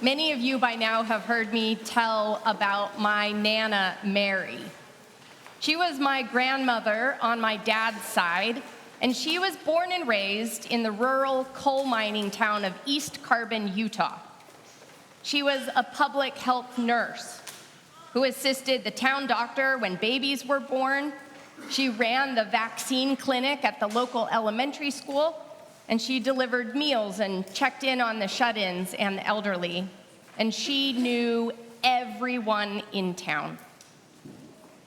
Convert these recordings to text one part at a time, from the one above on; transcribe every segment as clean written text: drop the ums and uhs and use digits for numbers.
Many of you by now have heard me tell about my Nana, Mary. She was my grandmother on my dad's side, and she was born and raised in the rural coal mining town of East Carbon, Utah. She was a public health nurse who assisted the town doctor when babies were born. She ran the vaccine clinic at the local elementary school, and she delivered meals and checked in on the shut-ins and the elderly. And she knew everyone in town.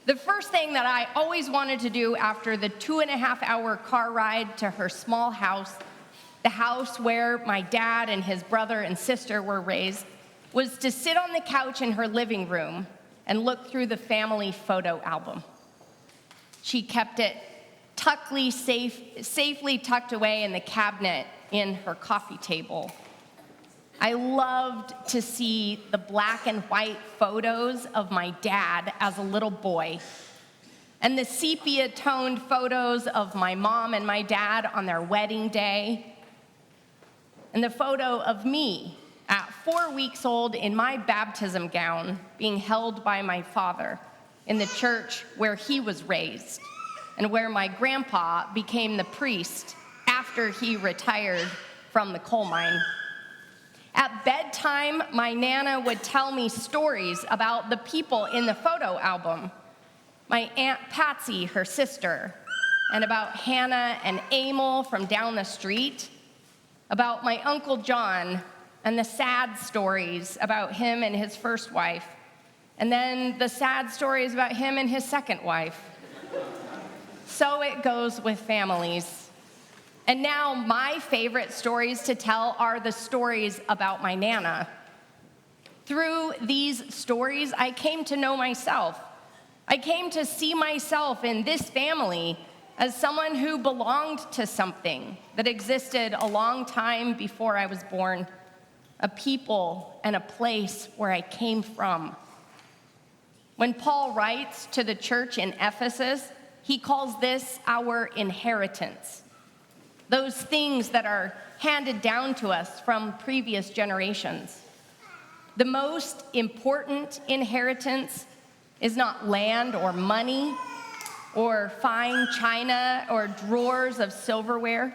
The first thing that I always wanted to do after the 2.5-hour car ride to her small house, the house where my dad and his brother and sister were raised, was to sit on the couch in her living room and look through the family photo album. She kept it safely tucked away in the cabinet in her coffee table. I loved to see the black and white photos of my dad as a little boy, and the sepia-toned photos of my mom and my dad on their wedding day, and the photo of me at 4 weeks old in my baptism gown being held by my father in the church where he was raised and where my grandpa became the priest after he retired from the coal mine. At bedtime, my Nana would tell me stories about the people in the photo album, my Aunt Patsy, her sister, and about Hannah and Emil from down the street, about my Uncle John and the sad stories about him and his first wife, and then the sad stories about him and his second wife. So it goes with families. And now my favorite stories to tell are the stories about my Nana. Through these stories, I came to know myself. I came to see myself in this family as someone who belonged to something that existed a long time before I was born, a people and a place where I came from. When Paul writes to the church in Ephesus, he calls this our inheritance. Those things that are handed down to us from previous generations. The most important inheritance is not land or money or fine china or drawers of silverware.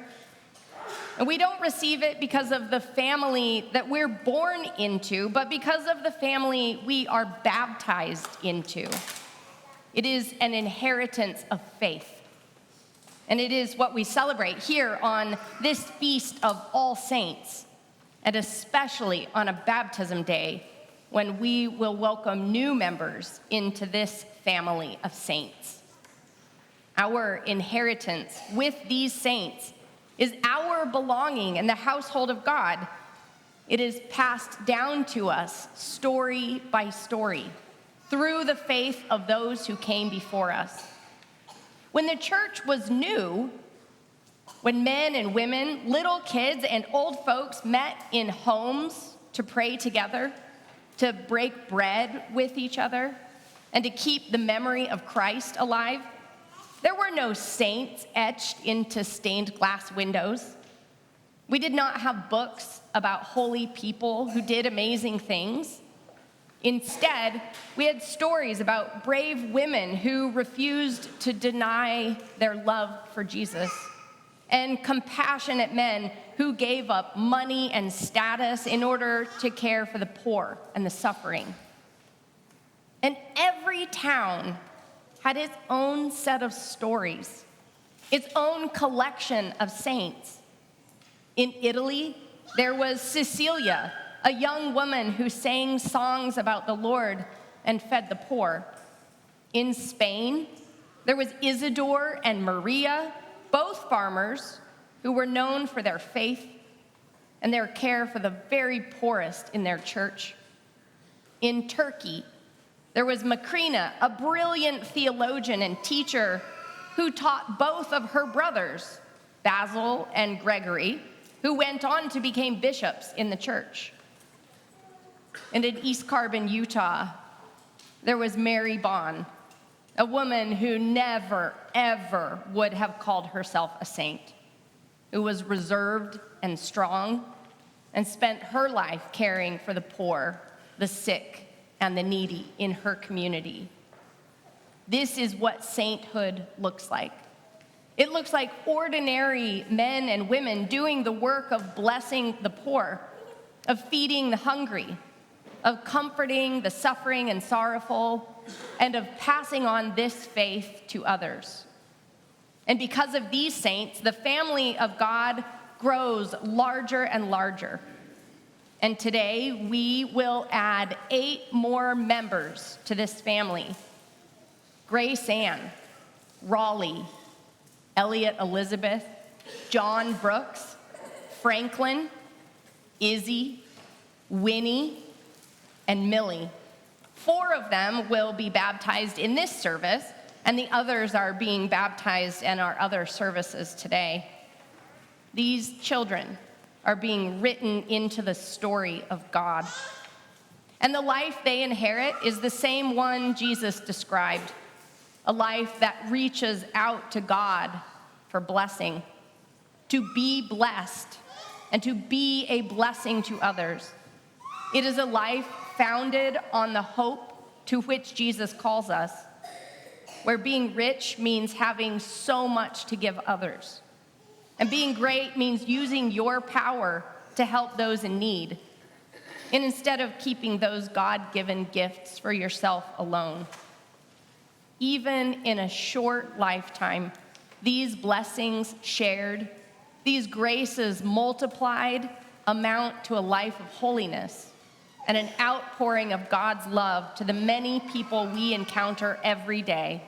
And we don't receive it because of the family that we're born into, but because of the family we are baptized into. It is an inheritance of faith. And it is what we celebrate here on this feast of All Saints, and especially on a baptism day when we will welcome new members into this family of saints. Our inheritance with these saints is our belonging in the household of God. It is passed down to us story by story through the faith of those who came before us. When the church was new, when men and women, little kids and old folks met in homes to pray together, to break bread with each other, and to keep the memory of Christ alive, there were no saints etched into stained glass windows. We did not have books about holy people who did amazing things. Instead, we had stories about brave women who refused to deny their love for Jesus, and compassionate men who gave up money and status in order to care for the poor and the suffering. And every town had its own set of stories, its own collection of saints. In Italy, there was Cecilia, a young woman who sang songs about the Lord and fed the poor. In Spain, there was Isidore and Maria, both farmers who were known for their faith and their care for the very poorest in their church. In Turkey, there was Macrina, a brilliant theologian and teacher who taught both of her brothers, Basil and Gregory, who went on to become bishops in the church. And in East Carbon, Utah, there was Mary Bond, a woman who never, ever would have called herself a saint, who was reserved and strong, and spent her life caring for the poor, the sick, and the needy in her community. This is what sainthood looks like. It looks like ordinary men and women doing the work of blessing the poor, of feeding the hungry, of comforting the suffering and sorrowful, and of passing on this faith to others. And because of these saints, the family of God grows larger and larger. And today, we will add 8 more members to this family: Grace Ann, Raleigh, Elliot Elizabeth, John Brooks, Franklin, Izzy, Winnie, and Millie. 4 of them will be baptized in this service, and the others are being baptized in our other services today. These children are being written into the story of God. And the life they inherit is the same one Jesus described, a life that reaches out to God for blessing, to be blessed, and to be a blessing to others. It is a life founded on the hope to which Jesus calls us, where being rich means having so much to give others. And being great means using your power to help those in need, and instead of keeping those God-given gifts for yourself alone. Even in a short lifetime, these blessings shared, these graces multiplied, amount to a life of holiness and an outpouring of God's love to the many people we encounter every day.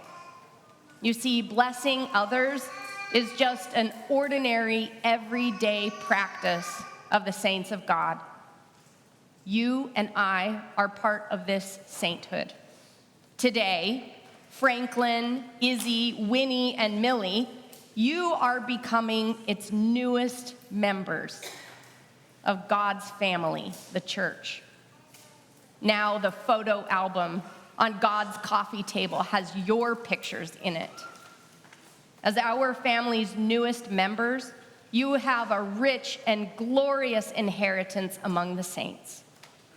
You see, blessing others is just an ordinary, everyday practice of the saints of God. You and I are part of this sainthood. Today, Franklin, Izzy, Winnie, and Millie, you are becoming its newest members of God's family, the church. Now the photo album on God's coffee table has your pictures in it. As our family's newest members, you have a rich and glorious inheritance among the saints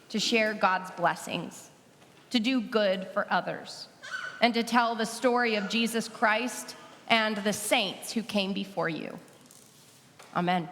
to share God's blessings, to do good for others, and to tell the story of Jesus Christ and the saints who came before you. Amen.